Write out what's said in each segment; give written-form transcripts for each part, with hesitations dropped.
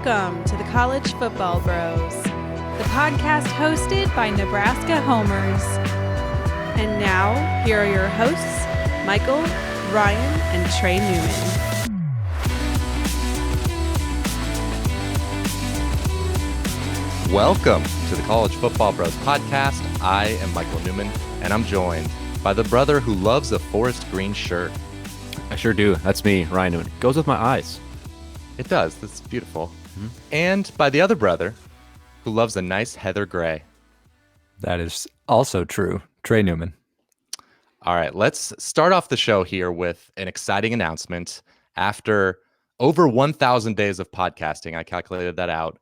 Welcome to the College Football Bros, the podcast hosted by Nebraska homers. And now, here are your hosts, Michael, Ryan, and Trey Newman. Welcome to the College Football Bros podcast. I am Michael Newman, and I'm joined by the brother who loves a forest green shirt. I sure do. That's me, Ryan Newman. It goes with my eyes. It does. That's beautiful. Mm-hmm. And by the other brother who loves a nice heather gray. That is also true. Trey Newman. All right, let's start off the show here with an exciting announcement. After over 1,000 days of podcasting, I calculated that out,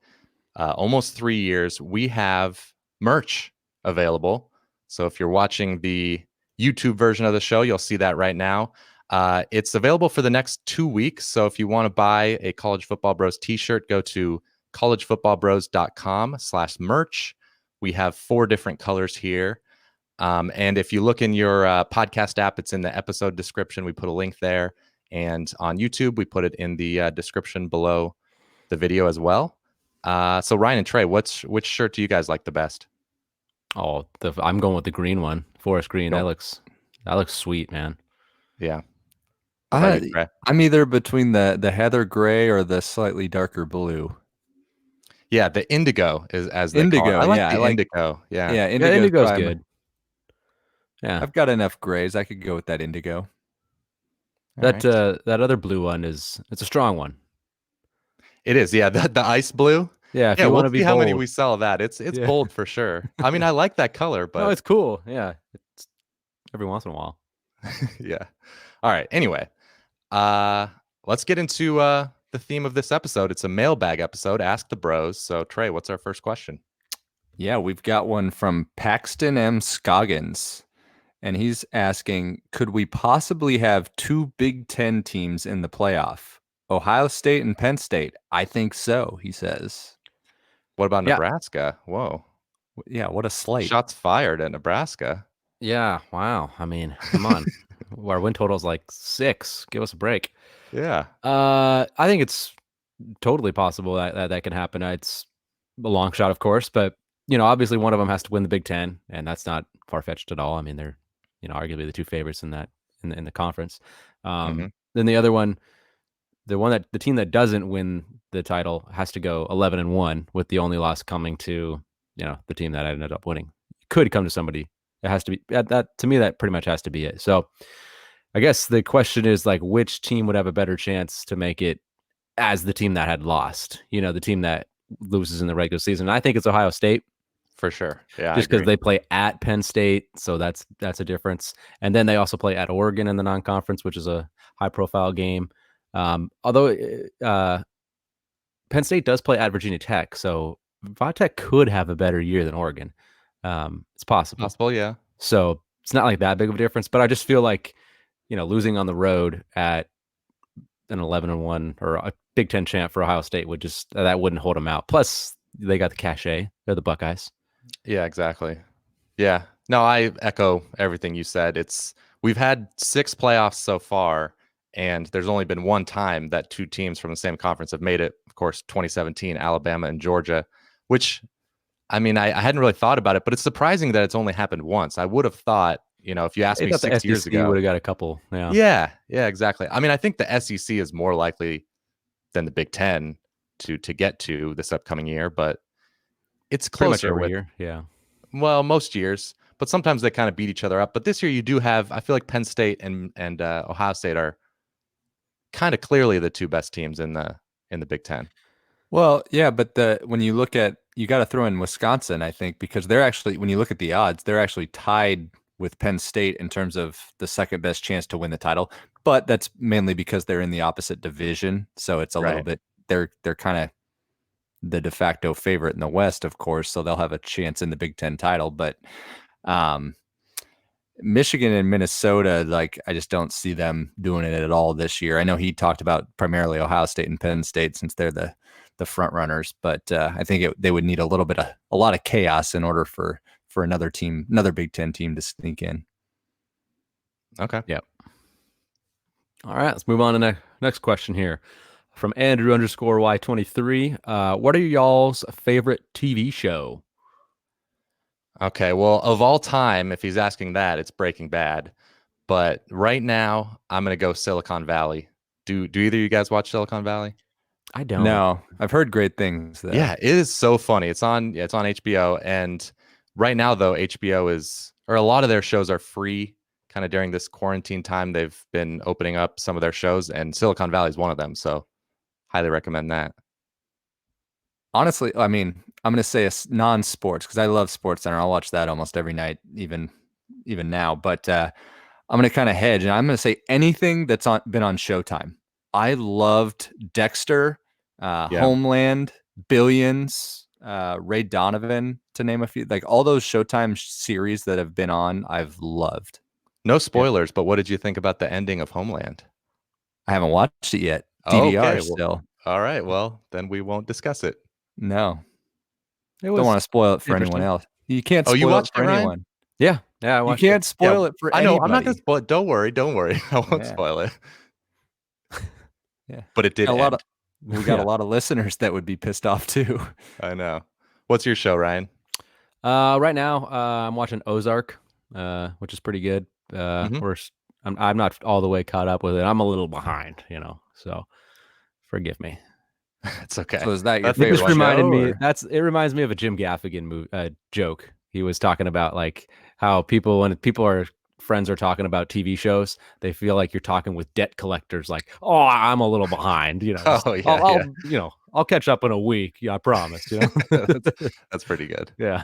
almost 3 years, we have merch available. So if you're watching the YouTube version of the show, you'll see that right now. It's available for the next 2 weeks. So if you want to buy a College Football Bros t-shirt, go to collegefootballbros.com/merch. We have 4 different colors here. And if you look in your podcast app, it's in the episode description. We put a link there. And on YouTube, we put it in the description below the video as well. So Ryan and Trey, which shirt do you guys like the best? Oh, I'm going with the green one, forest green. That looks sweet, man. Yeah. I'm either between the heather gray or the slightly darker blue. Yeah, the indigo is as they indigo. Call it. I like the indigo. Yeah, yeah, indigo's good. Yeah, I've got enough grays. I could go with that indigo. That other blue one it's a strong one. It is. Yeah, the ice blue. Yeah, if you want to be see bold. How many we sell of that. It's bold for sure. I mean, I like that color, but no, it's cool. Yeah, it's every once in a while. Yeah. All right. Anyway, let's get into the theme of this episode. It's a mailbag episode. Ask the Bros. So Trey, what's our first question? Yeah, we've got one from Paxton M. Scoggins, and he's asking, could we possibly have 2 Big Ten teams in the playoff? Ohio State and Penn State. I think so, he says. What about Nebraska? Whoa. Yeah, what a slate. Shots fired at Nebraska. Yeah, wow. I mean, come on. Our win total is like 6. Give us a break. Yeah. I think it's totally possible that can happen. It's a long shot, of course, but obviously one of them has to win the Big Ten, and that's not far-fetched at all. I mean, they're arguably the 2 favorites in the conference. Then the other one, the team that doesn't win the title has to go 11-1, with the only loss coming to the team that ended up winning. It could come to somebody. It has to be that. To me, that pretty much has to be it. So I guess the question is, like, which team would have a better chance to make it as the team that had lost? The team that loses in the regular season. And I think it's Ohio State. For sure. Yeah. Just because they play at Penn State. So that's a difference. And then they also play at Oregon in the non-conference, which is a high-profile game. Although Penn State does play at Virginia Tech. So Tech could have a better year than Oregon. It's possible. Possible, yeah. So it's not like that big of a difference. But I just feel like, losing on the road at an 11-1 or a Big Ten champ for Ohio State that wouldn't hold them out. Plus, they got the cachet. They're the Buckeyes. Yeah, exactly. Yeah. No, I echo everything you said. We've had 6 playoffs so far, and there's only been one time that 2 teams from the same conference have made it. Of course, 2017, Alabama and Georgia, which, I mean, I hadn't really thought about it, but it's surprising that it's only happened once. I would have thought, if you asked me 6 years ago, would have got a couple. Yeah, exactly. I mean, I think the SEC is more likely than the Big Ten to get to this upcoming year, but it's closer every year. Yeah. Well, most years, but sometimes they kind of beat each other up. But this year you do have, I feel like Penn State and Ohio State are kind of clearly the 2 best teams in the Big Ten. Well, yeah, but when you look at, you got to throw in Wisconsin, I think, because they're actually, when you look at the odds, they're actually tied with Penn State in terms of the second best chance to win the title. But that's mainly because they're in the opposite division. So it's a little bit, they're kind of the de facto favorite in the West, of course. So they'll have a chance in the Big Ten title. But Michigan and Minnesota, I just don't see them doing it at all this year. I know he talked about primarily Ohio State and Penn State since they're the front runners, but I think they would need a lot of chaos in order for another Big Ten team to sneak in. Okay. Yep. All right, let's move on to the next question here. from Andrew _Y23. What are y'all's favorite TV show? Okay, well, of all time, if he's asking that, it's Breaking Bad. But right now, I'm gonna go Silicon Valley. Do either of you guys watch Silicon Valley? I don't. No, I've heard great things though. Yeah, it is so funny. It's on HBO, and right now though, HBO or a lot of their shows are free. Kind of during this quarantine time, they've been opening up some of their shows, and Silicon Valley is one of them. So, highly recommend that. Honestly, I mean, I'm going to say a non-sports because I love Sports Center. I'll watch that almost every night, even now. But I'm going to kind of hedge, and I'm going to say anything that's been on Showtime. I loved Dexter, Homeland, Billions, Ray Donovan, to name a few. Like all those Showtime series that have been on, I've loved. No spoilers, but what did you think about the ending of Homeland? I haven't watched it yet. DVR Okay, still. All right, well, then we won't discuss it. No. Don't want to spoil it for anyone else. You can't spoil it for anyone. Yeah, I watched You can't spoil it for anybody. I know, I'm not going to spoil it. Don't worry. I won't spoil it. Yeah. But it did end. We got a lot of listeners that would be pissed off too. I know. What's your show, Ryan? Right now, I'm watching Ozark, which is pretty good. I'm not all the way caught up with it. I'm a little behind, so forgive me. It's okay. So is that your It favorite just reminded show, me. It reminds me of a Jim Gaffigan joke. He was talking about like how when friends are talking about TV shows, they feel like you're talking with debt collectors. Like, oh, I'm a little behind. I'll catch up in a week. Yeah, I promise. That's pretty good. Yeah.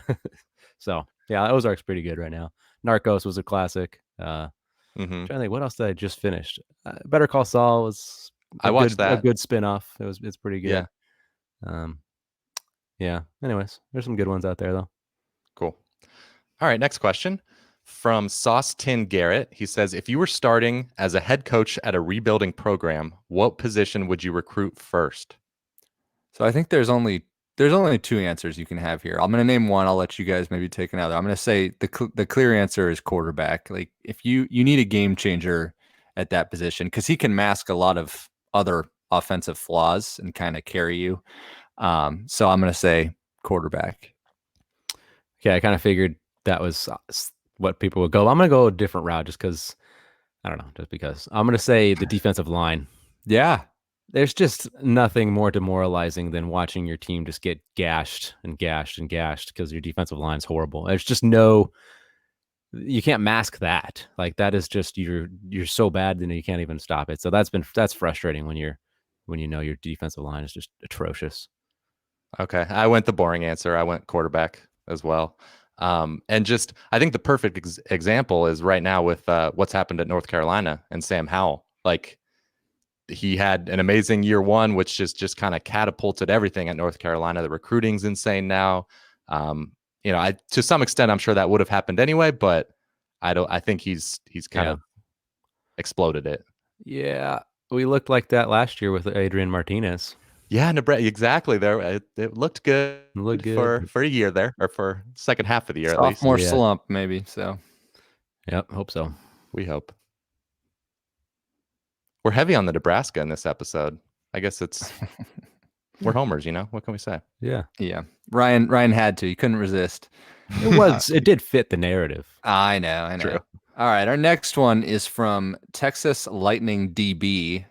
So yeah, Ozark's pretty good right now. Narcos was a classic. Trying to think, what else did I just finished? Better Call Saul was. I watched that. A good spinoff. It's pretty good. Yeah. Anyways, there's some good ones out there though. Cool. All right, next question from Sauce Tin Garrett. He says, if you were starting as a head coach at a rebuilding program, what position would you recruit first? So I think there's only two answers you can have here. I'm going to name one. I'll let you guys maybe take another. I'm going to say the clear answer is quarterback. Like if you need a game changer at that position because he can mask a lot of other offensive flaws and kind of carry you. So I'm going to say quarterback. Okay, I kind of figured that was what people would go. I'm going to go a different route just because, I don't know, just because. I'm going to say the defensive line. Yeah. There's just nothing more demoralizing than watching your team just get gashed because your defensive line's horrible. There's just you can't mask that. Like that is just you're so bad that you can't even stop it. So that's frustrating when you know your defensive line is just atrocious. Okay, I went the boring answer. I went quarterback as well. And just I think the perfect example is right now with what's happened at North Carolina and Sam Howell. Like he had an amazing year one, which just kind of catapulted everything at North Carolina. The recruiting's insane now. To some extent, I'm sure that would have happened anyway, but I think he's kind of exploded it. Yeah, we looked like that last year with Adrian Martinez. Yeah, Nebraska, exactly. There, it looked good. For a year there, or for second half of the year at least. Sophomore slump, maybe. So, yep, hope so. We hope. We're heavy on the Nebraska in this episode. I guess we're homers, What can we say? Yeah. Ryan had to. He couldn't resist. It did fit the narrative. I know. True. All right, our next one is from Texas Lightning DB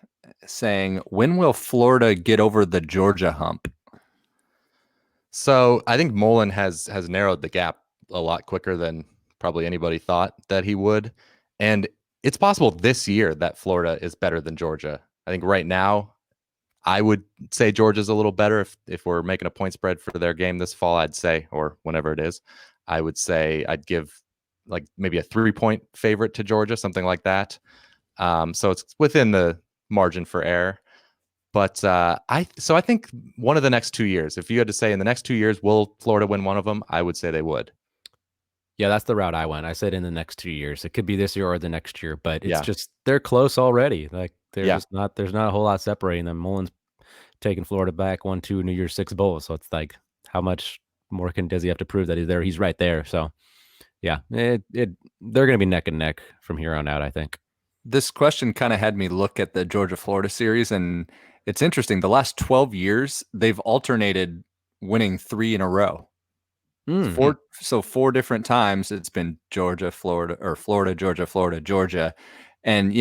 saying, when will Florida get over the Georgia hump? So I think Mullen has narrowed the gap a lot quicker than probably anybody thought that he would. And it's possible this year that Florida is better than Georgia. I think right now, I would say Georgia's a little better if we're making a point spread for their game this fall, I'd say, or whenever it is. I would say I'd give like maybe a 3-point favorite to Georgia, something like that. So it's within the margin for error. But I think one of the next 2 years, if you had to say in the next 2 years, will Florida win one of them? I would say they would. Yeah, that's the route I went. I said in the next 2 years. It could be this year or the next year, but it's just they're close already. Like there's not a whole lot separating them. Mullen's taking Florida back 1-2 New Year's 6 bowls. So it's like how much more does he have to prove that he's there? He's right there. So yeah, they're going to be neck and neck from here on out, I think. This question kind of had me look at the Georgia-Florida series, and it's interesting. The last 12 years, they've alternated winning 3 in a row. Four different times it's been Georgia, Florida, or Florida, Georgia, Florida, Georgia. And,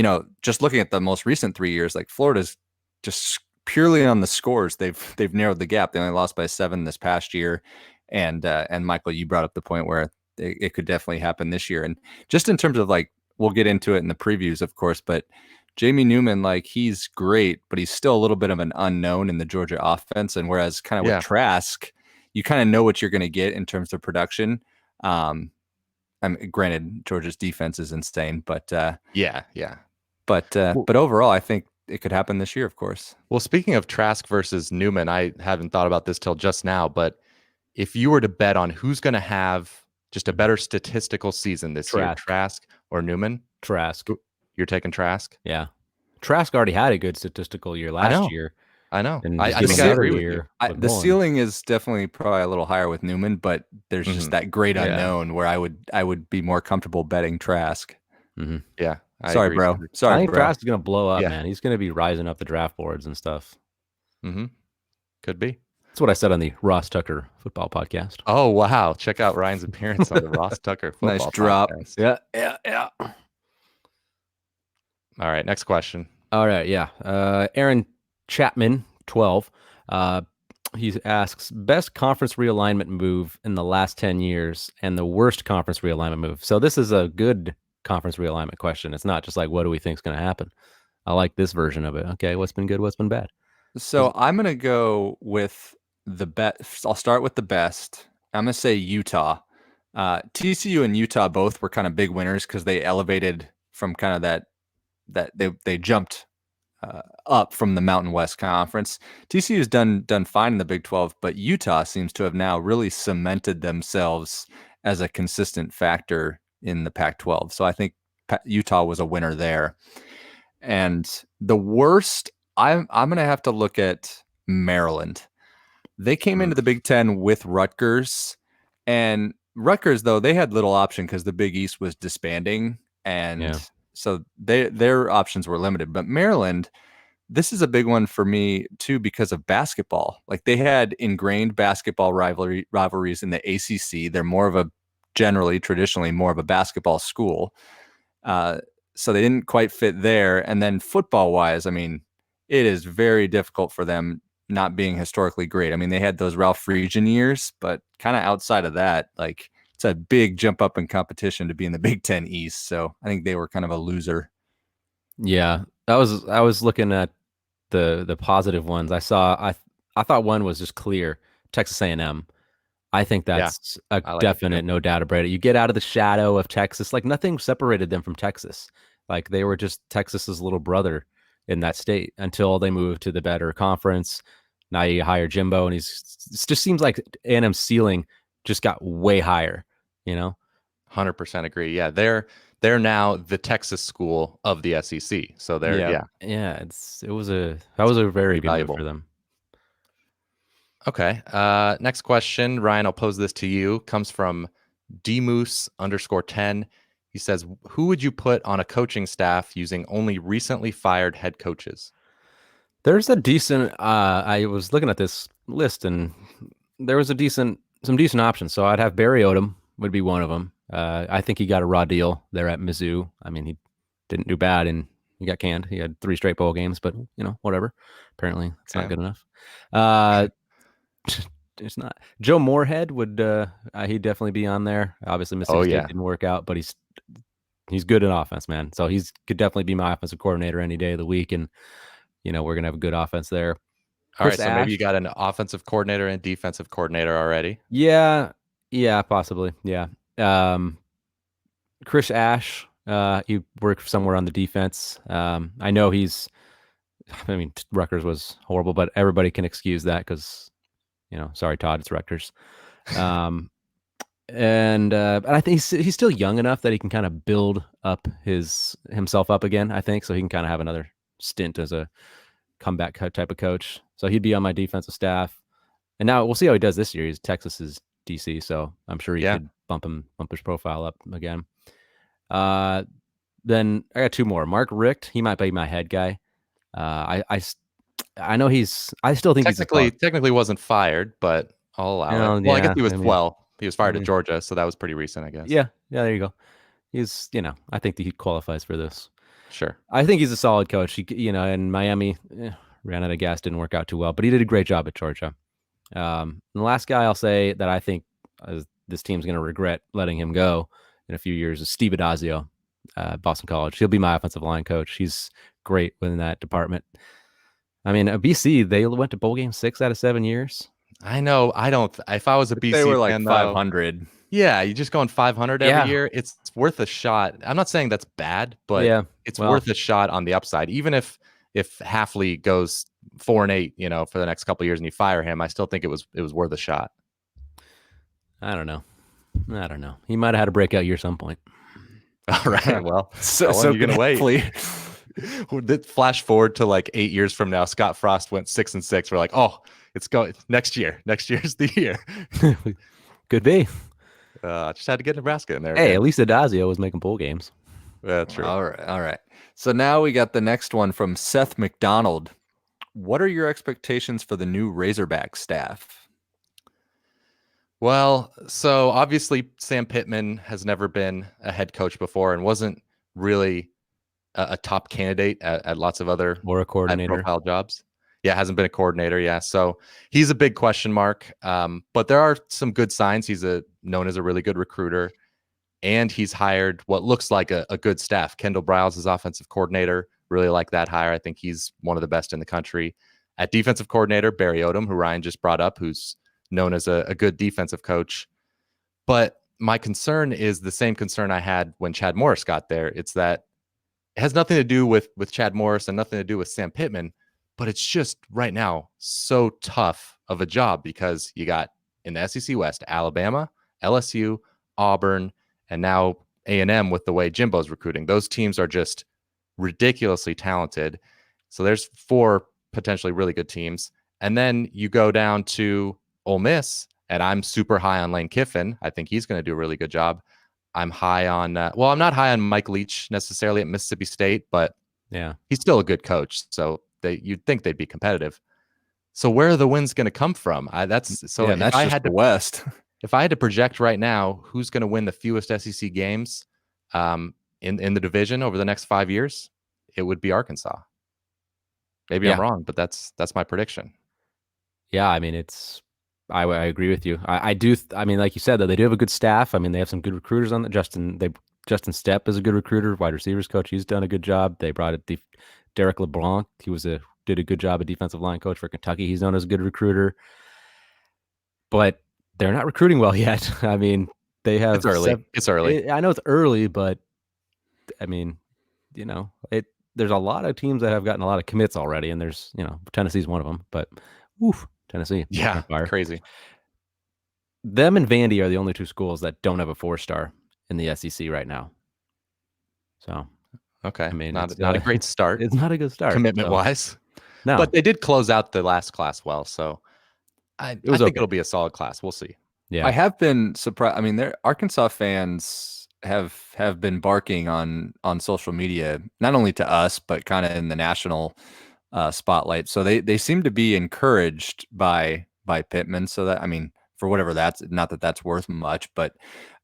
just looking at the most recent 3 years, like Florida's just purely on the scores, they've narrowed the gap. They only lost by 7 this past year. And Michael, you brought up the point where it could definitely happen this year. And just in terms of like, we'll get into it in the previews, of course, but Jamie Newman, like, he's great, but he's still a little bit of an unknown in the Georgia offense. And whereas kind of with Trask, you kind of know what you're going to get in terms of production. Granted, Georgia's defense is insane, but But overall, I think it could happen this year, of course. Well, speaking of Trask versus Newman, I haven't thought about this till just now, but if you were to bet on who's going to have just a better statistical season this year, Trask or Newman? Trask. You're taking Trask? Yeah. Trask already had a good statistical year last year. I know. And I think I agree with you. The ceiling is definitely probably a little higher with Newman, but there's just that great unknown where I would be more comfortable betting Trask. Mm-hmm. Yeah. Sorry, bro. I think Trask is going to blow up, man. He's going to be rising up the draft boards and stuff. Mm-hmm. Could be. That's what I said on the Ross Tucker football podcast. Oh, wow. Check out Ryan's appearance on the Ross Tucker football Nice drop. podcast. Yeah. All right. Next question. All right. Yeah. Aaron Chapman, 12. He asks, best conference realignment move in the last 10 years and the worst conference realignment move. So this is a good conference realignment question. It's not just like, what do we think is going to happen? I like this version of it. Okay. What's been good? What's been bad? So I'm going to go with the best. I'll start with the best. I'm going to say Utah. TCU and Utah both were kind of big winners because they elevated from kind of that they jumped up from the Mountain West Conference. TCU's done fine in the Big 12, but Utah seems to have now really cemented themselves as a consistent factor in the Pac-12. So I think Utah was a winner there. And the worst, I'm going to have to look at Maryland. They came into the Big Ten with Rutgers, and Rutgers, though, they had little option because the Big East was disbanding, and so their options were limited. But Maryland, this is a big one for me too because of basketball. Like, they had ingrained basketball rivalries in the ACC. They're traditionally more of a basketball school. So they didn't quite fit there. And then football wise, I mean, it is very difficult for them not being historically great. I mean, they had those Ralph Friedgen years, but kind of outside of that, like, it's a big jump up in competition to be in the Big Ten East. So I think they were kind of a loser. Yeah, I was looking at the positive ones. I thought one was just clear, Texas A&M. I think that's definite, no doubt about it. You get out of the shadow of Texas. Like, nothing separated them from Texas. Like, they were just Texas's little brother in that state until they moved to the better conference. Now you hire Jimbo, and it just seems like A&M's ceiling just got way higher, 100% agree. Yeah, they're now the Texas school of the SEC. So they're that was a very good move for them. Okay. Next question, Ryan, I'll pose this to you. Comes from dmoose_10. He says, who would you put on a coaching staff using only recently fired head coaches? There's a decent, I was looking at this list, and there was some decent options. So I'd have Barry Odom would be one of them. I think he got a raw deal there at Mizzou. I mean, he didn't do bad, and he got canned. He had 3 straight bowl games, but whatever. Apparently it's not good enough. It's not. Joe Moorhead would, he'd definitely be on there. Obviously Mississippi State didn't work out, but he's good in offense, man. So could definitely be my offensive coordinator any day of the week. And, we're going to have a good offense there. All right. So maybe you got an offensive coordinator and defensive coordinator already. Yeah, possibly. Yeah. Chris Ash, he worked somewhere on the defense. I know Rutgers was horrible, but everybody can excuse that because, sorry, Todd, it's Rutgers. And I think he's still young enough that he can kind of build up himself up again, I think. So he can kind of have another stint as a comeback type of coach. So he'd be on my defensive staff. And now we'll see how he does this year. He's Texas's DC, so I'm sure he could bump his profile up again. Then I got 2 more. Mark Richt, he might be my head guy. I know I still think technically wasn't fired, but I'll allow it. Well, I guess he was. He was fired at Georgia, so that was pretty recent, I guess. Yeah, there you go. He's, I think that he qualifies for this. Sure. I think he's a solid coach. He, in Miami, ran out of gas, didn't work out too well, but he did a great job at Georgia. The last guy I'll say that I think this team's going to regret letting him go in a few years is Steve Adazio, Boston College. He'll be my offensive line coach. He's great within that department. I mean, BC, they went to bowl game 6 out of 7 years. I know. If I was a BC they were like fan, 500. Yeah, you just going 500 every year. It's worth a shot. I'm not saying that's bad, but it's worth a shot on the upside. Even if Hafley goes 4-8, for the next couple of years and you fire him, I still think it was worth a shot. I don't know. He might have had a breakout year at some point. All right. Well, so you're gonna wait. Flash forward to like 8 years from now. Scott Frost went 6-6. We're like, oh, it's going next year. Next year's the year. Could be. Just had to get Nebraska in there. Hey, at least Adazio was making bowl games. That's true. All right. So now we got the next one from Seth McDonald. What are your expectations for the new Razorback staff? Well, so obviously Sam Pittman has never been a head coach before and wasn't really a top candidate at lots of other or a coordinator profile jobs. Yeah, hasn't been a coordinator. Yeah, so he's a big question mark. But there are some good signs. He's known as a really good recruiter, and he's hired what looks like a good staff. Kendall Briles is offensive coordinator. Really like that hire. I think he's one of the best in the country. At defensive coordinator, Barry Odom, who Ryan just brought up, who's known as a good defensive coach. But my concern is the same concern I had when Chad Morris got there. It's that it has nothing to do with Chad Morris and nothing to do with Sam Pittman. But it's just right now so tough of a job because you got in the SEC West, Alabama, LSU, Auburn, and now A&M with the way Jimbo's recruiting. Those teams are just ridiculously talented. So there's 4 potentially really good teams. And then you go down to Ole Miss, and I'm super high on Lane Kiffin. I think he's going to do a really good job. I'm high on, I'm not high on Mike Leach necessarily at Mississippi State, but he's still a good coach. So you'd think they'd be competitive. So where are the wins going to come from? That's just the West. If I had to project right now, who's going to win the fewest SEC games in the division over the next 5 years, it would be Arkansas. Maybe I'm wrong, but that's my prediction. Yeah, I mean, I agree with you. I do. I mean, like you said, though, they do have a good staff. I mean, they have some good recruiters on the Justin Justin Stepp is a good recruiter, wide receivers coach. He's done a good job. They brought it Derek LeBlanc. He did a good job at defensive line coach for Kentucky. He's known as a good recruiter, but they're not recruiting well yet. I mean, they have it's early. It's early. I know it's early, but I mean, there's a lot of teams that have gotten a lot of commits already, and there's Tennessee's one of them. But Tennessee, crazy. Them and Vandy are the only 2 schools that don't have a 4-star in the SEC right now. So, okay, I mean, not a great start. It's not a good start commitment-wise. No, but they did close out the last class well, so I think it'll be a solid class. We'll see. Yeah, I have been surprised. I mean, Arkansas fans have been barking on social media, not only to us, but kind of in the national spotlight. So they seem to be encouraged by Pittman. So that, I mean, for whatever that's, not that that's worth much, but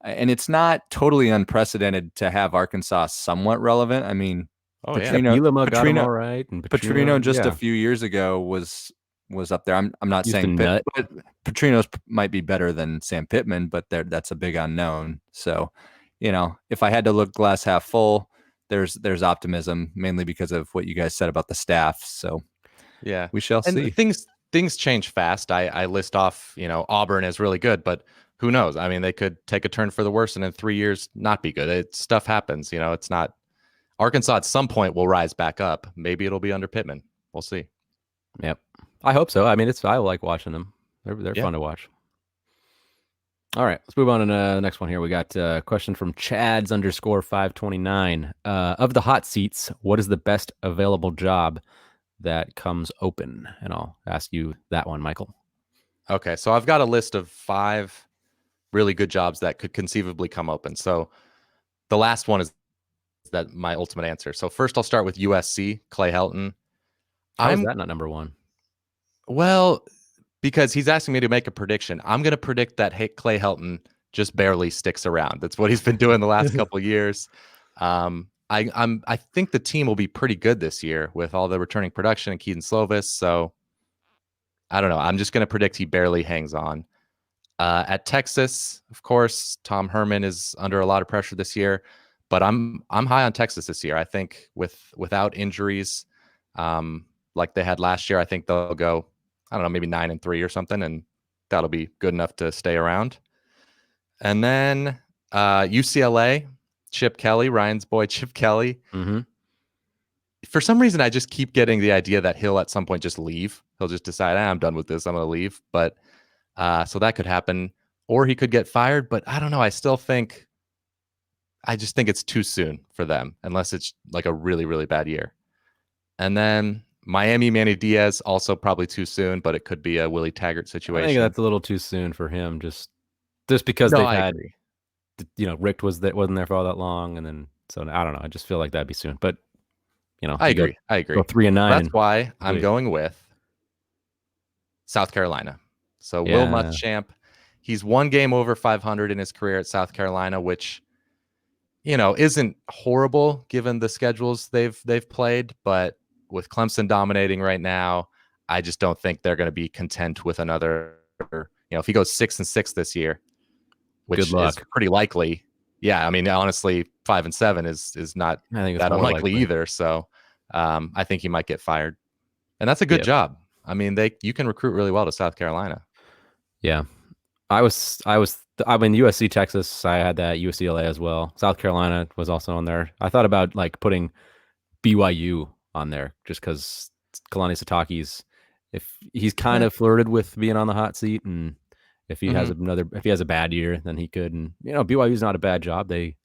and it's not totally unprecedented to have Arkansas somewhat relevant. I mean, Petrino, all right, and Petrino just a few years ago was up there. I'm not saying but Petrino's might be better than Sam Pittman, but that's a big unknown. So, if I had to look glass half full, there's optimism, mainly because of what you guys said about the staff. So yeah, we shall see. Things change fast. I list off, Auburn is really good, but who knows? I mean, they could take a turn for the worse and in 3 years not be good. Stuff happens. It's not. Arkansas at some point will rise back up. Maybe it'll be under Pittman. We'll see. Yep, I hope so. I mean, I like watching them. They're fun to watch. All right, let's move on to the next one here. We got a question from Chads_529. Of the hot seats, what is the best available job that comes open? And I'll ask you that one, Michael. Okay, so I've got a list of 5 really good jobs that could conceivably come open. So the last one is my ultimate answer. So first I'll start with USC, Clay Helton. How is that not number 1? Well, because he's asking me to make a prediction. I'm going to predict that Clay Helton just barely sticks around. That's what he's been doing the last couple of years. I think the team will be pretty good this year with all the returning production and Keaton Slovis. So I don't know. I'm just going to predict he barely hangs on. At Texas, of course, Tom Herman is under a lot of pressure this year, but I'm high on Texas this year. I think without injuries, like they had last year, I think they'll go, I don't know, maybe 9-3 or something, and that'll be good enough to stay around. And then UCLA, Chip Kelly, Ryan's boy, Chip Kelly. Mm-hmm. For some reason, I just keep getting the idea that he'll at some point just leave. He'll just decide, I'm done with this. I'm going to leave. But so that could happen, or he could get fired. But I don't know. I just think it's too soon for them, unless it's like a really, really bad year. And then Miami, Manny Diaz, also probably too soon, but it could be a Willie Taggart situation. I think that's a little too soon for him, just because No, they've I had, agree. Rick wasn't there for all that long, and then so I don't know. I just feel like that'd be soon, but I agree. Go 3-9. That's why I'm going with South Carolina. So Will Muschamp, he's one game over 500 in his career at South Carolina, which isn't horrible given the schedules they've played, but with Clemson dominating right now, I just don't think they're going to be content with another. If he goes 6-6 this year, which is pretty likely. Yeah, I mean, honestly, 5-7 is not that unlikely either. So I think he might get fired, and that's a good job. I mean, you can recruit really well to South Carolina. Yeah, I mean USC, Texas. I had that UCLA as well. South Carolina was also on there. I thought about putting BYU on there just because Kalani Sitake's, if he's kind of flirted with being on the hot seat, and if he has a bad year, then he could. And BYU's not a bad job. They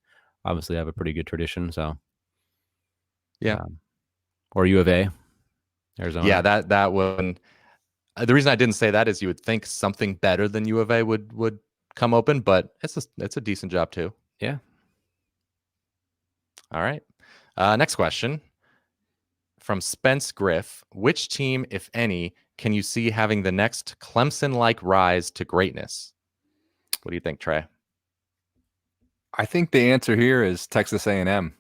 obviously have a pretty good tradition. So yeah, or U of A, Arizona. Yeah, that one. The reason I didn't say that is you would think something better than U of A would come open, but it's a decent job too. Yeah. All right. Next question from Spence Griff. Which team, if any, can you see having the next Clemson-like rise to greatness? What do you think, Trey? I think the answer here is Texas A&M.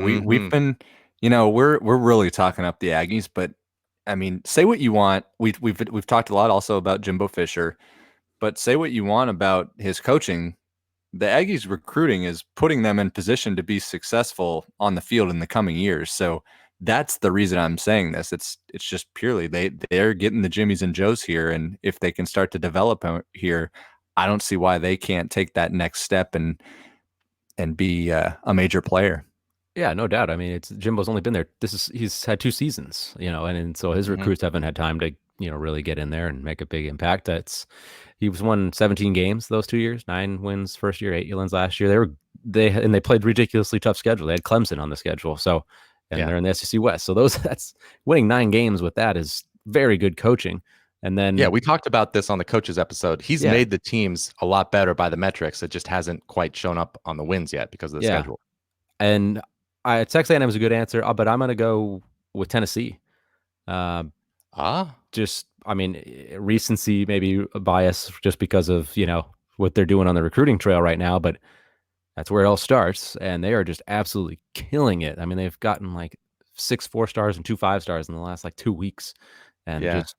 We've been, we're really talking up the Aggies, but I mean, say what you want. We've talked a lot also about Jimbo Fisher, but say what you want about his coaching. The Aggies recruiting is putting them in position to be successful on the field in the coming years. So that's the reason I'm saying this. It's just purely they're getting the Jimmies and Joes here, and if they can start to develop here, I don't see why they can't take that next step and be a major player. Yeah, no doubt. I mean, Jimbo's only been there. He's had 2 seasons, and so his recruits haven't had time to, really get in there and make a big impact. He was won 17 games those 2 years, 9 wins first year, 8 wins last year. They played ridiculously tough schedule. They had Clemson on the schedule, they're in the SEC West. So that's winning 9 games with that is very good coaching. And then we talked about this on the coaches episode. He's made the teams a lot better by the metrics. It just hasn't quite shown up on the wins yet because of the schedule. And Texas A&M is a good answer, but I'm going to go with Tennessee. Just, I mean, recency, maybe a bias just because of, what they're doing on the recruiting trail right now, but that's where it all starts. And they are just absolutely killing it. I mean, they've gotten 6 4-stars and 2 5-stars in the last 2 weeks and just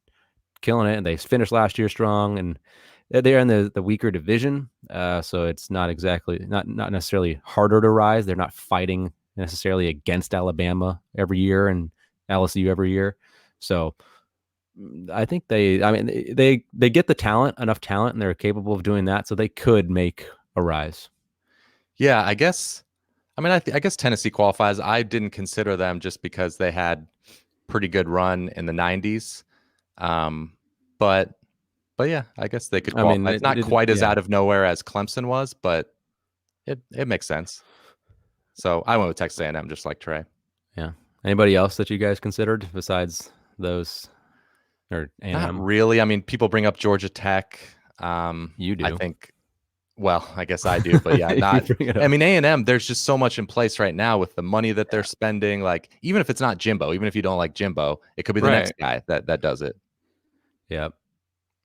killing it. And they finished last year strong, and they're in the weaker division. So it's not necessarily harder to rise. They're not fighting necessarily against Alabama every year and LSU every year. So I think they get the talent, enough talent, and they're capable of doing that. So they could make a rise. Yeah, I guess. I mean, I guess Tennessee qualifies. I didn't consider them just because they had pretty good run in the 90s. But yeah, I guess they could qualify. I mean, it's not quite as out of nowhere as Clemson was, but it makes sense. So I went with Texas A&M, just like Trey. Yeah. Anybody else that you guys considered besides those? Or A&M? Not really. I mean, people bring up Georgia Tech. You do. I think. Well, I guess I do, but yeah, not. I mean, A&M. There's just so much in place right now with the money that they're spending. Even if it's not Jimbo, even if you don't like Jimbo, it could be the next guy that does it. Yep.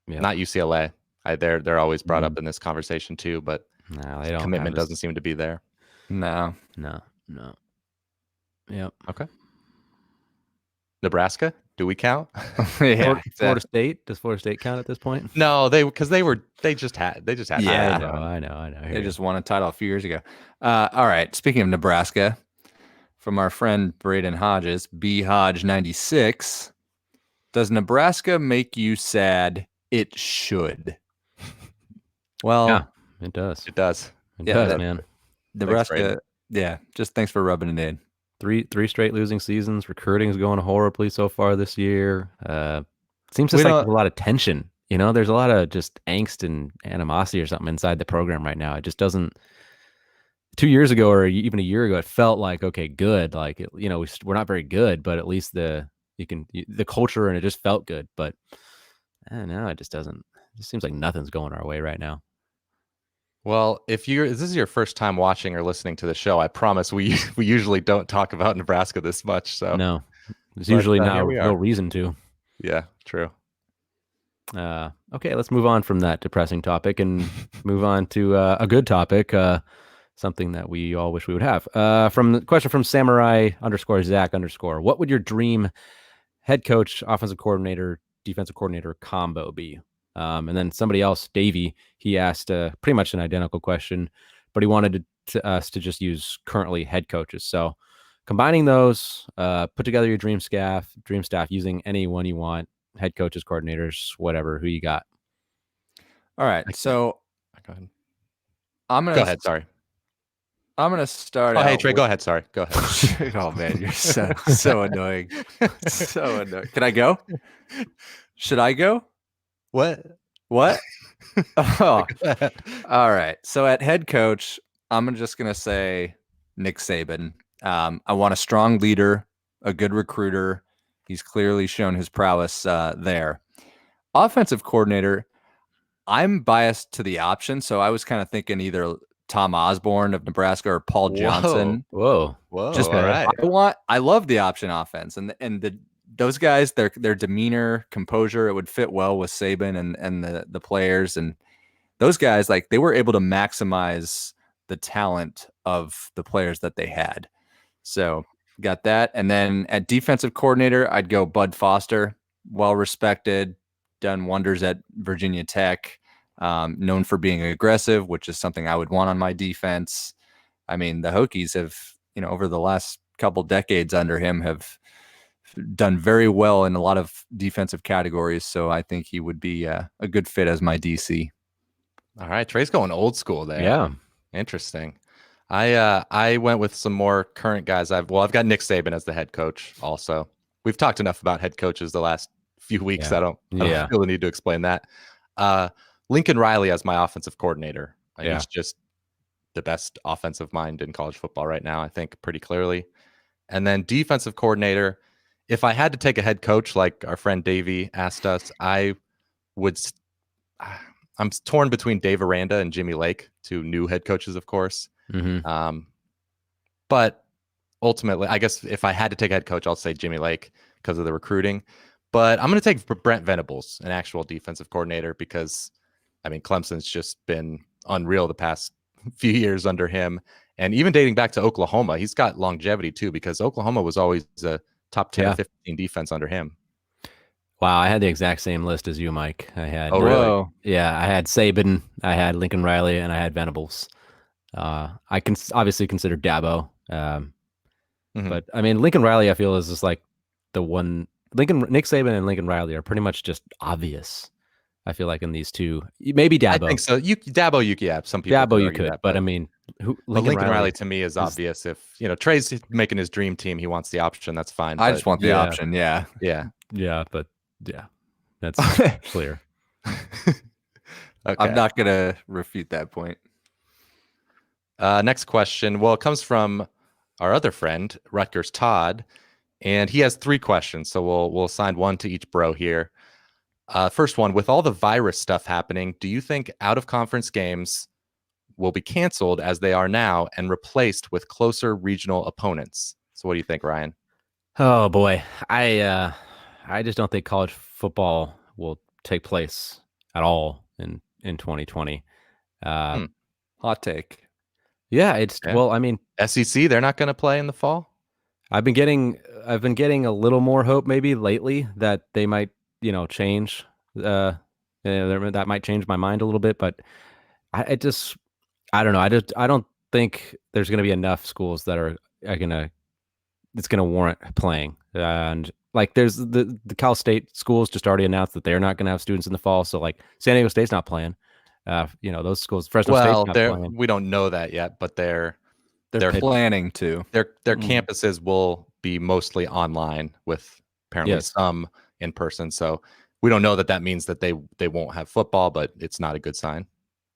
Yep. Not UCLA. They're always brought up in this conversation too, but No, they don't. commitment doesn't seem to be there. No. Yep. Okay. Nebraska? Do we count? Florida State. Does Florida State count at this point? No, they just had. Yeah. I know. They just won a title a few years ago. All right. Speaking of Nebraska, from our friend Braden Hodges, B Hodge 96. Does Nebraska make you sad? It should. Well, yeah, it does. It does. It does, man. Nebraska. Just thanks for rubbing it in. Three straight losing seasons. Recruiting is going horribly so far this year. Seems just like there's a lot of tension. There's a lot of just angst and animosity or something inside the program right now. It just doesn't. 2 years ago or even a year ago, it felt like, okay, good. Like, we're not very good, but at least the culture and it just felt good. But I don't know, it just doesn't. It just seems like nothing's going our way right now. Well, if this is your first time watching or listening to the show, I promise we usually don't talk about Nebraska this much. So no, there's usually no reason to. Yeah, true. Okay, let's move on from that depressing topic and move on to a good topic. Something that we all wish we would have. From the question from Samurai_Zach_. What would your dream head coach, offensive coordinator, defensive coordinator combo be? And then somebody else, Davey, he asked pretty much an identical question, but he wanted us to just use currently head coaches. So combining those, put together your dream staff using any one you want, head coaches, coordinators, whatever, who you got. All right. So go ahead. Go ahead. Sorry. I'm going to start. Oh, hey, Trey, go ahead. Sorry. Go ahead. Oh, man, you're so annoying. So annoying. Can I go? Should I go? What? Oh. All right. So at head coach, I'm just going to say Nick Saban. I want a strong leader, a good recruiter. He's clearly shown his prowess there. Offensive coordinator, I'm biased to the option. So I was kind of thinking either Tom Osborne of Nebraska or Paul Johnson. Whoa. Just all right. I love the option offense and those guys, their demeanor, composure, it would fit well with Saban and the players. And those guys, like, they were able to maximize the talent of the players that they had. So got that. And then at defensive coordinator, I'd go Bud Foster, well-respected, done wonders at Virginia Tech, known for being aggressive, which is something I would want on my defense. I mean, the Hokies have, over the last couple decades under him have done very well in a lot of defensive categories. So I think he would be a good fit as my DC. All right. Trey's going old school there. Yeah. Interesting. I went with some more current guys. I've got Nick Saban as the head coach also. We've talked enough about head coaches the last few weeks. Yeah. I don't feel the need to explain that. Lincoln Riley as my offensive coordinator. He's just the best offensive mind in college football right now, I think, pretty clearly. And then defensive coordinator, if I had to take a head coach like our friend Davey asked us, I'm torn between Dave Aranda and Jimmy Lake, two new head coaches, of course. Mm-hmm. But ultimately, I guess if I had to take a head coach, I'll say Jimmy Lake because of the recruiting. But I'm going to take Brent Venables, an actual defensive coordinator, because, Clemson's just been unreal the past few years under him. And even dating back to Oklahoma, he's got longevity too, because Oklahoma was always a top 10 or 15 defense under him. Wow, I had the exact same list as you, Mike. I had really? Yeah, I had Saban, I had Lincoln Riley, and I had Venables. I can obviously consider Dabo. But Lincoln Riley, I feel, is just like the one. Nick Saban and Lincoln Riley are pretty much just obvious. I feel like in these two, maybe Dabo. I think so. Some people. Dabo, you could, that, but Lincoln Riley to me is obvious. If Trey's making his dream team, he wants the option. That's fine. I just want the option. Yeah. But that's clear. Okay. I'm not gonna refute that point. Next question. Well, it comes from our other friend, Rutgers Todd, and he has 3 questions. So we'll assign one to each bro here. First one, with all the virus stuff happening, do you think out-of-conference games will be canceled as they are now and replaced with closer regional opponents? So what do you think, Ryan? Oh boy, I just don't think college football will take place at all in 2020. Hot take. Yeah, it's Yeah. well, I mean, SEC, they're not going to play in the fall. I've been getting a little more hope maybe lately that they might, change. That might change my mind a little bit, but I don't know. I don't think there's going to be enough schools that are gonna it's going to warrant playing. And like, there's the Cal State schools just already announced that they're not going to have students in the fall. So like, San Diego State's not playing. Those schools, Fresno State's not playing. We don't know that yet, but they're planning to. Their campuses will be mostly online with apparently some in person. So we don't know that means that they won't have football, but it's not a good sign.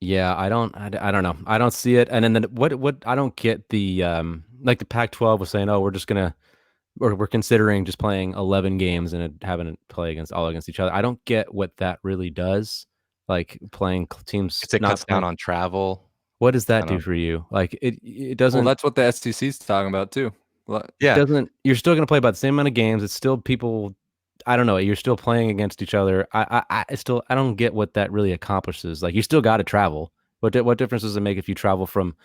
Yeah, I don't know. I don't see it. And then what I don't get the like the Pac-12 was saying, oh, we're considering just playing 11 games and having it play against each other. I don't get what that really does. Like playing teams, it cuts down on travel. What does that do for you? Like it doesn't. Well, that's what the SEC is talking about too. Yeah, doesn't. You're still going to play about the same amount of games. It's still people. I don't know. You're still playing against each other. I don't get what that really accomplishes. Like, you still got to travel. What difference does it make if you travel from,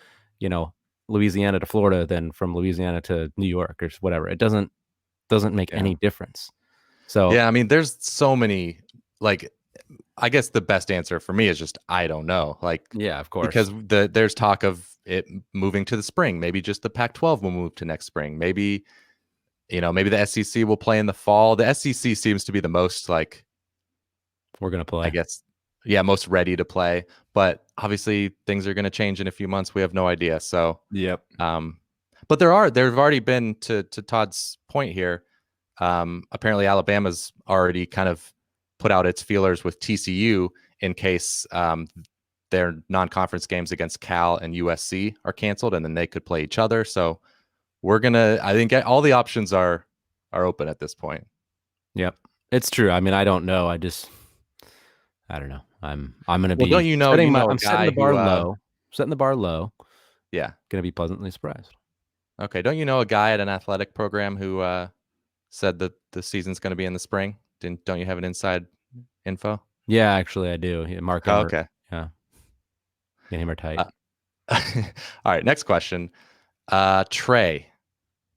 Louisiana to Florida than from Louisiana to New York or whatever? It doesn't make any difference. So yeah, I mean, there's so many. Like, I guess the best answer for me is just I don't know. Like, yeah, of course, because there's talk of it moving to the spring. Maybe just the Pac-12 will move to next spring. Maybe the SEC will play in the fall. The SEC seems to be the most like we're gonna play. I guess, most ready to play. But obviously things are going to change in a few months. We have no idea. So yep. But there have already been, to Todd's point here. Apparently Alabama's already kind of put out its feelers with TCU in case their non-conference games against Cal and USC are canceled, and then they could play each other. So I think all the options are open at this point. Yep, it's true. I mean, I don't know. I don't know. I'm gonna be. Don't you know? I'm setting the bar low. Setting the bar low. Yeah, gonna be pleasantly surprised. Okay. Don't you know a guy at an athletic program who said that the season's going to be in the spring? Don't you have an inside info? Yeah, actually, I do. Mark. Oh, okay. Yeah. Me and him are tight. All right. Next question. Trey.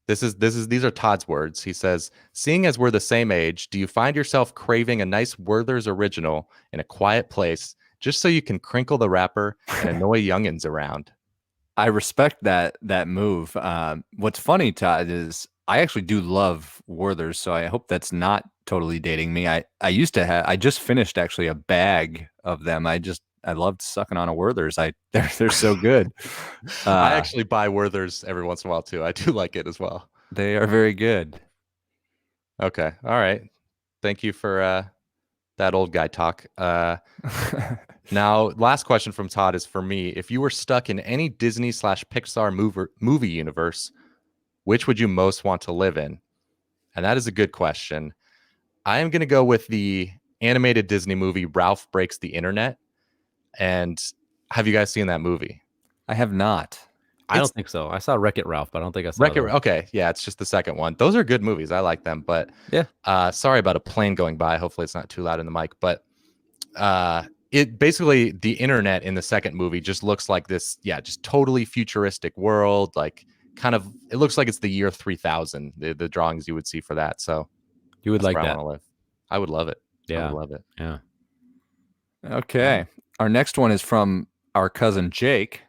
These are Todd's words. He says, seeing as we're the same age, do you find yourself craving a nice Werthers original in a quiet place just so you can crinkle the wrapper and annoy youngins around? I respect that move. What's funny, Todd, is I actually do love Werthers, so I hope that's not totally dating me. I just finished actually a bag of them. I loved sucking on a Werthers. They're so good. I actually buy Werthers every once in a while too. I do like it as well. They are very good. Okay. All right. Thank you for that old guy talk. Now, last question from Todd is for me. If you were stuck in any Disney/Pixar movie universe, which would you most want to live in? And that is a good question. I am going to go with the animated Disney movie Ralph Breaks the Internet. And have you guys seen that movie? I have not. I don't think so. I saw Wreck-It Ralph, but I don't think I saw Wreck-It. Okay, yeah, it's just the second one. Those are good movies. I like them. But yeah, sorry about a plane going by. Hopefully, it's not too loud in the mic. But it basically, the internet in the second movie just looks like this. Yeah, just totally futuristic world. Like, kind of, it looks like it's the year 3000. The drawings you would see for that. So you would like that? I want to live. I would love it. Yeah, I would love it. Yeah. Okay. Our next one is from our cousin Jake.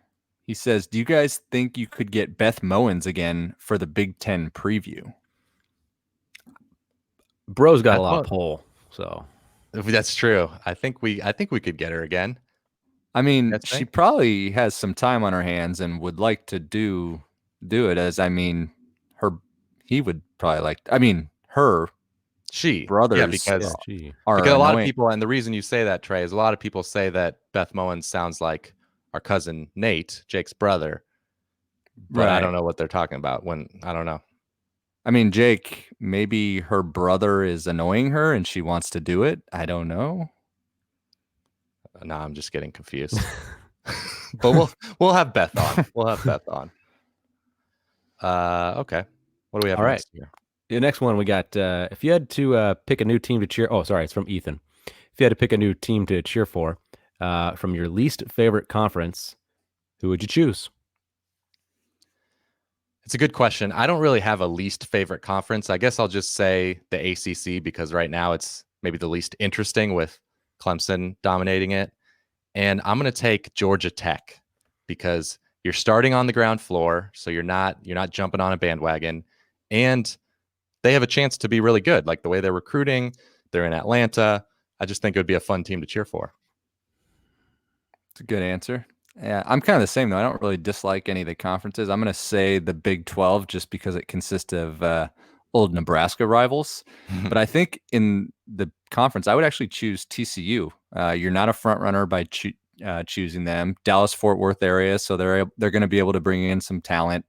He says, do you guys think you could get Beth Mowins again for the Big Ten preview? Bro's got a lot of pull, so that's true. I think we could get her again. I mean, she probably has some time on her hands and would like to do it, as he would probably like. I mean, her brothers, because a lot of people, and the reason you say that, Trey, is a lot of people say that Beth Mowins sounds like our cousin Nate, Jake's brother, but right. I don't know what they're talking about. I don't know. I mean, Jake, maybe her brother is annoying her and she wants to do it. I don't know. No, I'm just getting confused. But we'll have Beth on. We'll have Beth on. Okay. What do we have next here? The next one we got, if you had to pick a new team to cheer. Oh, sorry. It's from Ethan. if you had to pick a new team to cheer for from your least favorite conference, who would you choose? It's a good question. I don't really have a least favorite conference. I guess I'll just say the ACC because right now it's maybe the least interesting with Clemson dominating it. And I'm going to take Georgia Tech because you're starting on the ground floor, so you're not jumping on a bandwagon, and they have a chance to be really good. Like the way they're recruiting, they're in Atlanta. I just think it would be a fun team to cheer for. It's a good answer. Yeah, I'm kind of the same though. I don't really dislike any of the conferences. I'm going to say the Big 12 just because it consists of old Nebraska rivals. But I think in the conference, I would actually choose TCU. You're not a front runner by choosing them. Dallas-Fort Worth area, so they're going to be able to bring in some talent.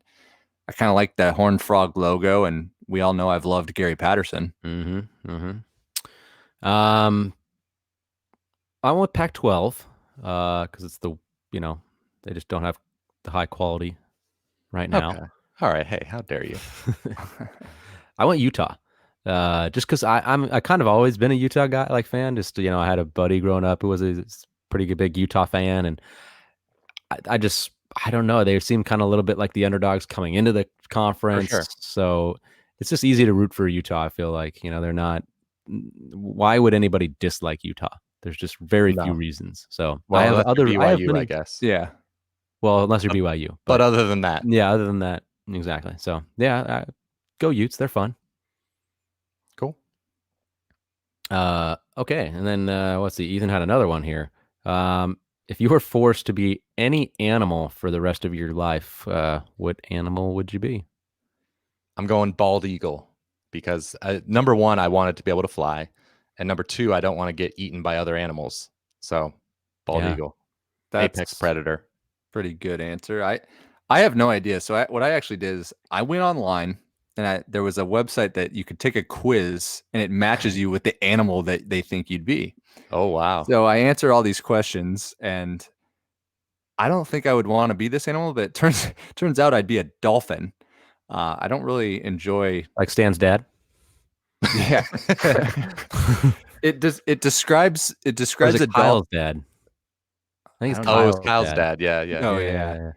I kind of like the Horned Frog logo, and we all know I've loved Gary Patterson. I went Pac-12 because it's they just don't have the high quality right now. Okay. All right. Hey, how dare you? I went Utah just because I kind of always been a Utah guy, fan. Just I had a buddy growing up who was a pretty good big Utah fan, and I don't know. They seem kind of a little bit like the underdogs coming into the conference. For sure. So it's just easy to root for Utah. I feel like they're not. Why would anybody dislike Utah? There's just very few reasons. So well, I have other BYU, I guess. Yeah. Well, unless you're BYU. But other than that. Yeah, other than that. Exactly. So, yeah, go Utes. They're fun. Cool. Okay. And then, let's see. Ethan had another one here. If you were forced to be any animal for the rest of your life, what animal would you be? I'm going bald eagle because number one, I wanted to be able to fly. And number two, I don't want to get eaten by other animals. So bald eagle, that's apex predator. Pretty good answer. I have no idea. So what I actually did is I went online and there was a website that you could take a quiz and it matches you with the animal that they think you'd be. Oh, wow. So I answer all these questions and I don't think I would want to be this animal, but it turns out I'd be a dolphin. I don't really enjoy like Stan's dad. Yeah. It describes a Kyle's dad. I think it's Kyle's dad. Yeah. Oh yeah.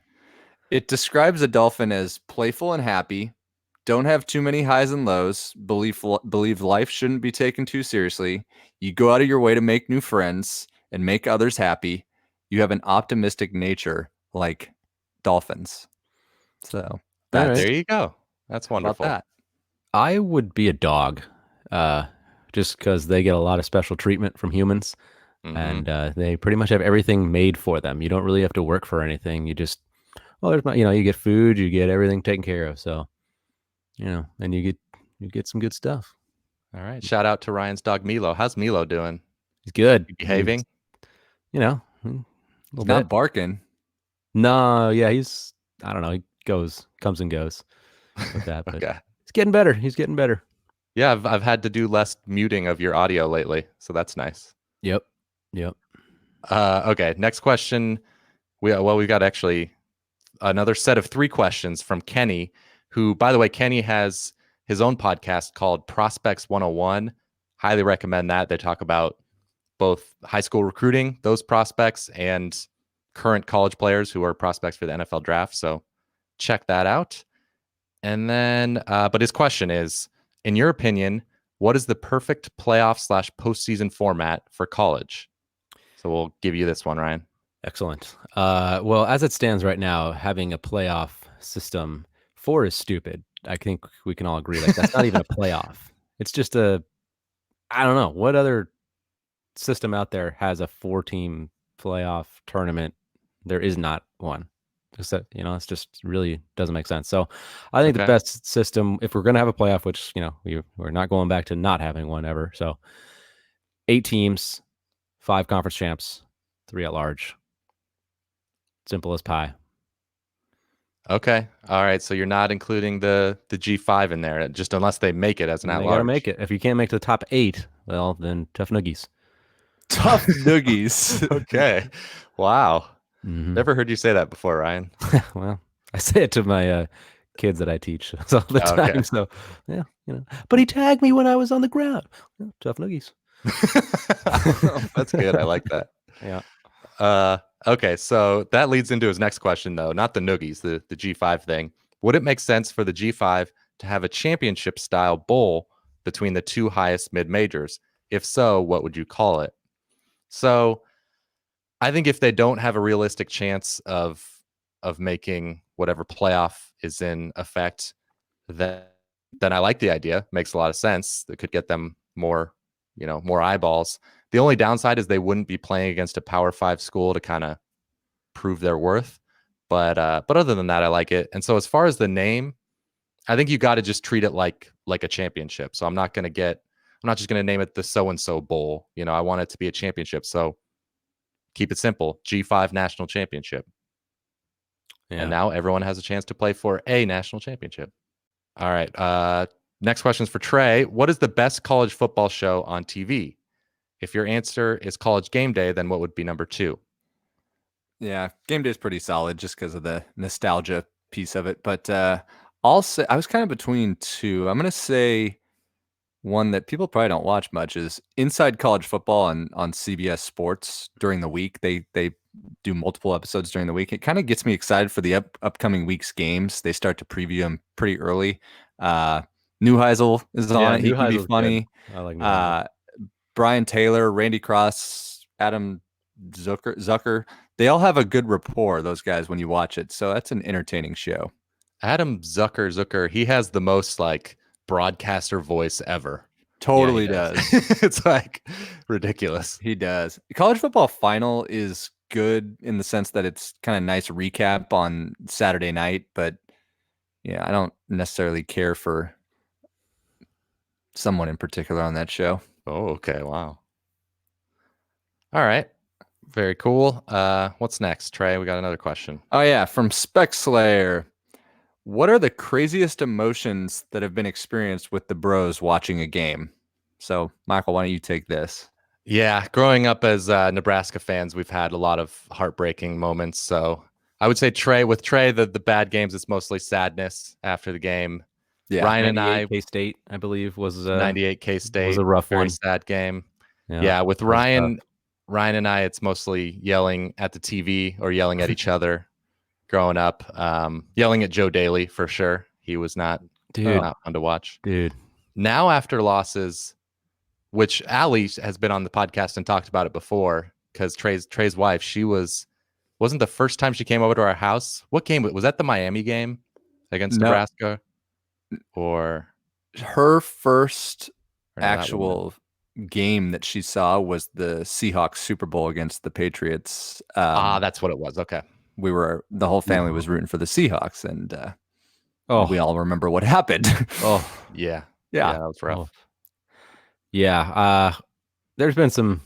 It describes a dolphin as playful and happy, don't have too many highs and lows, believe life shouldn't be taken too seriously. You go out of your way to make new friends and make others happy. You have an optimistic nature like dolphins. So there you go. That's wonderful. That. I would be a dog, just because they get a lot of special treatment from humans, and they pretty much have everything made for them. You don't really have to work for anything. You just, you get food, you get everything taken care of. So, and you get some good stuff. All right. Shout out to Ryan's dog Milo. How's Milo doing? He's good. Behaving? He's not barking. No, yeah, he's. I don't know. He comes and goes with that. But Okay. He's getting better. He's getting better. Yeah, I've had to do less muting of your audio lately, so that's nice. Yep. Okay. Next question. We've got actually another set of 3 questions from Kenny, who, by the way, Kenny has his own podcast called Prospects 101. Highly recommend that. They talk about both high school recruiting, those prospects, and current college players who are prospects for the NFL draft. So check that out. And then, but his question is, in your opinion, what is the perfect playoff / postseason format for college? So we'll give you this one, Ryan. Excellent. Well, as it stands right now, having a playoff system 4 is stupid. I think we can all agree. That's not even a playoff. It's just I don't know. What other system out there has a 4-team playoff tournament? There is not one. It's just really doesn't make sense. So I think the best system, if we're going to have a playoff, which, we're not going back to not having one ever. So 8 teams, 5 conference champs, 3 at large. Simple as pie. Okay. All right. So you're not including the G5 in there, just unless they make it as an at large. You got to make it. If you can't make the top 8, well, then tough noogies. Tough noogies. Okay. Wow. Mm-hmm. Never heard you say that before, Ryan. Well, I say it to my kids that I teach all the time. So, yeah, But he tagged me when I was on the ground. Tough noogies. That's good. I like that. Yeah. Okay, so that leads into his next question, though. Not the noogies, the G5 thing. Would it make sense for the G5 to have a championship-style bowl between the two highest mid-majors? If so, what would you call it? So I think if they don't have a realistic chance of making whatever playoff is in effect, then I like the idea. Makes a lot of sense. That could get them more eyeballs. The only downside is they wouldn't be playing against a Power 5 school to kind of prove their worth. But other than that, I like it. And so as far as the name, I think you got to just treat it like a championship. So I'm not just going to name it the so-and-so bowl. I want it to be a championship. So keep it simple. G5 national championship. Yeah. And now everyone has a chance to play for a national championship. All right. Next question is for Trey. What is the best college football show on TV? If your answer is College Game Day, then what would be number 2? Yeah, Game Day is pretty solid just because of the nostalgia piece of it. But I'll say I was kind of between two. I'm going to say one that people probably don't watch much is Inside College Football on CBS Sports during the week. They do multiple episodes during the week. It kind of gets me excited for the upcoming week's games. They start to preview them pretty early. Neuheisel is on it. He can be funny. Good. I like Neuheisel. Brian Taylor, Randy Cross, Adam Zucker. They all have a good rapport, those guys, when you watch it. So that's an entertaining show. Adam Zucker, he has the most like broadcaster voice ever. Totally does. It's like ridiculous. He does. College football final is good in the sense that it's kind of nice recap on Saturday night, but yeah, I don't necessarily care for someone in particular on that show. Oh, okay. Wow. All right. Very cool. What's next, Trey? We got another question. Oh yeah, from Spec Slayer. What are the craziest emotions that have been experienced with the bros watching a game? So, Michael, why don't you take this? Yeah, growing up as Nebraska fans, we've had a lot of heartbreaking moments. So I would say with Trey, the bad games, it's mostly sadness after the game. Yeah, Ryan and I, K-State, I believe, was 98 K-State was a rough very one. sad game. Yeah, with Ryan and I, it's mostly yelling at the TV or yelling at each other. Growing up, yelling at Joe Daly for sure. He was not fun to watch. Dude. Now after losses, which Allie has been on the podcast and talked about it before, because Trey's wife, wasn't the first time she came over to our house. What game was that? The Miami game against Nebraska, or her first actual game that she saw was the Seahawks Super Bowl against the Patriots. That's what it was. Okay. The whole family was rooting for the Seahawks, and we all remember what happened. Yeah, that was rough. Yeah, there's been some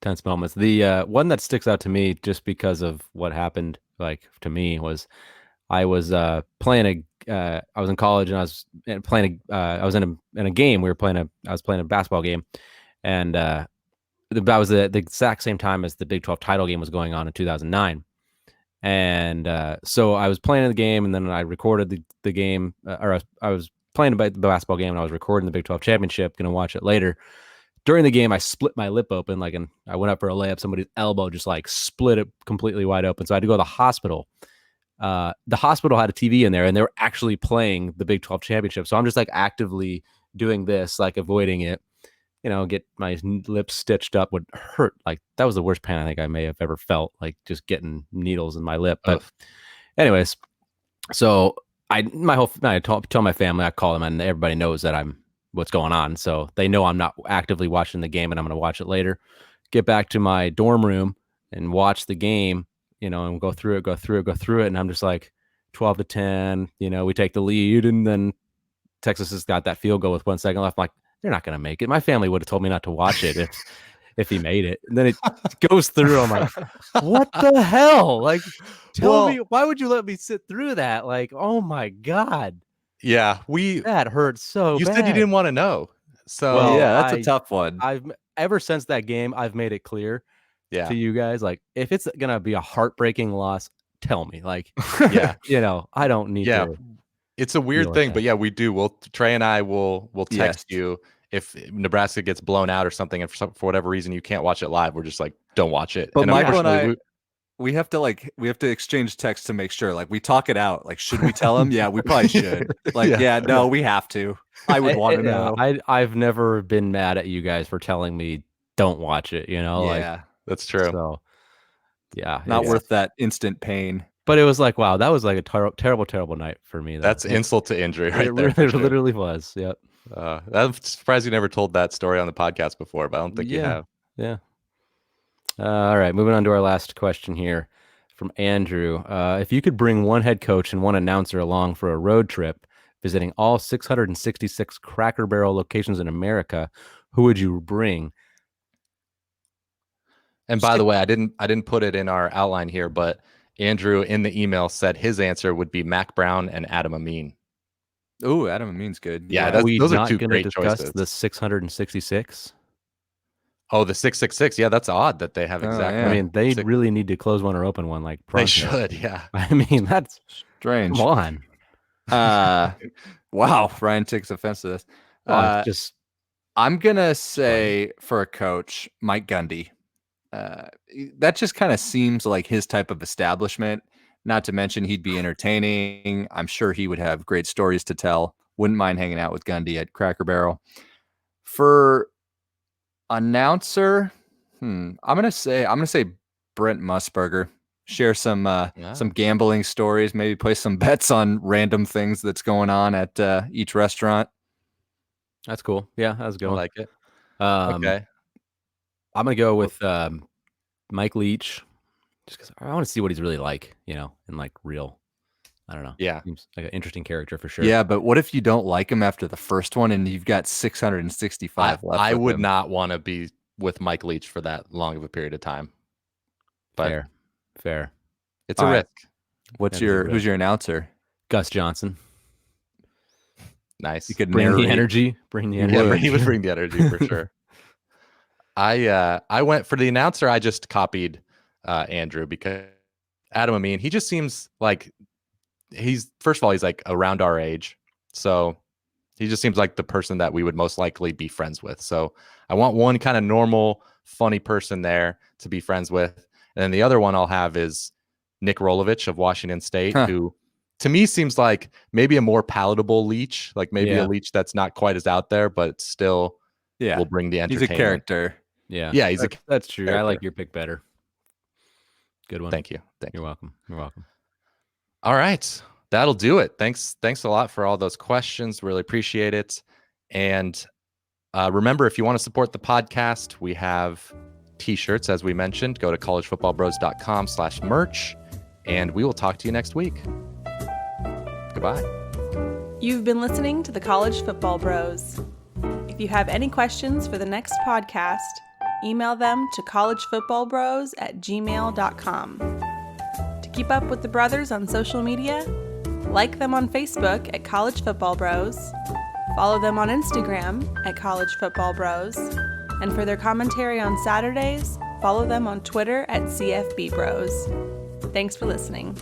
tense moments. The one that sticks out to me just because of what happened, like to me, was I was playing I was in college and I was playing I was in a game. I was playing a basketball game, and that was the exact same time as the Big 12 title game was going on in 2009. And so I was playing the game, and then I recorded the game, or I was playing the basketball game, and I was recording the Big 12 championship. Gonna watch it later. During the game, I split my lip open, and I went up for a layup. Somebody's elbow just split it completely wide open. So I had to go to the hospital. The hospital had a TV in there, and they were actually playing the Big 12 championship. So I'm just actively doing this, avoiding it. Get my lips stitched up would hurt. That was the worst pain I think I may have ever felt, just getting needles in my lip. But anyways, so I tell my family, I call them, and everybody knows that what's going on. So they know I'm not actively watching the game, and I'm going to watch it later. Get back to my dorm room and watch the game, and go through it. And I'm just 12-10, we take the lead, and then Texas has got that field goal with 1 second left. I'm like, they're not going to make it. My family would have told me not to watch it if he made it. And then it goes through. I'm like, what the hell? Tell me, why would you let me sit through that? Oh my God. Yeah, that hurt so bad. You said you didn't want to know. So that's a tough one. Ever since that game, I've made it clear to you guys, if it's going to be a heartbreaking loss, tell me. I don't need to. It's a weird thing, but yeah, we do. Trey and I will text you if Nebraska gets blown out or something, and for whatever reason you can't watch it live, we're just like, don't watch it. But And Michael and unfortunately, we have to exchange texts to make sure. Like we talk it out. Like, should we tell him? Yeah, we probably should. Like, no, we have to. I would want to know. I've never been mad at you guys for telling me don't watch it. You know, Yeah, that's true. So, yeah, not worth that instant pain. But it was like, wow, that was like a terrible, terrible night for me. Though. That's insult to injury right there. It literally was. Yep. I'm surprised you never told that story on the podcast before, but I don't think you have. Yeah. All right, moving on to our last question here from Andrew. If you could bring one head coach and one announcer along for a road trip, visiting all 666 Cracker Barrel locations in America, who would you bring? And by the way, I didn't put it in our outline here, but Andrew in the email said his answer would be Mac Brown and Adam Amin. Ooh, Adam Amin's good. Yeah, those are two gonna great discuss choices. The 666. Oh, the 666. Yeah, that's odd that they have exactly. I mean, they really need to close one or open one. Like pronto. They should. Yeah. I mean, that's strange. Come on. Wow, Ryan takes offense to this. I'm gonna say for a coach, Mike Gundy. That just kind of seems like his type of establishment. Not to mention he'd be entertaining. I'm sure he would have great stories to tell. Wouldn't mind hanging out with Gundy at Cracker Barrel. For announcer, I'm gonna say Brent Musburger. Share some gambling stories. Maybe play some bets on random things that's going on at each restaurant. That's cool. Yeah, that's good. I like it. Okay. I'm gonna go with Mike Leach, just because I want to see what he's really like, in like real. I don't know. Yeah, seems like an interesting character for sure. Yeah, but what if you don't like him after the first one and you've got 665 left? I would not want to be with Mike Leach for that long of a period of time. But fair. It's a risk. Who's your announcer? Gus Johnson. Nice. You could bring the energy. Yeah, he would bring the energy for sure. I went for the announcer. I just copied Andrew because Adam Amin, he just seems like he's like around our age. So he just seems like the person that we would most likely be friends with. So I want one kind of normal, funny person there to be friends with. And then the other one I'll have is Nick Rolovich of Washington State, who to me seems like maybe a more palatable Leach, like maybe a Leach that's not quite as out there, but still will bring the entertainment. He's a character. Yeah. Yeah, that's true. I like your pick better. Good one. Thank you. You're welcome. All right. That'll do it. Thanks a lot for all those questions. Really appreciate it. And remember, if you want to support the podcast, we have t-shirts, as we mentioned. Go to collegefootballbros.com/merch, and we will talk to you next week. Goodbye. You've been listening to the College Football Bros. If you have any questions for the next podcast, email them to collegefootballbros@gmail.com. To keep up with the brothers on social media, like them on Facebook at College Football Bros, follow them on Instagram at College Football Bros, and for their commentary on Saturdays, follow them on Twitter at CFB Bros. Thanks for listening.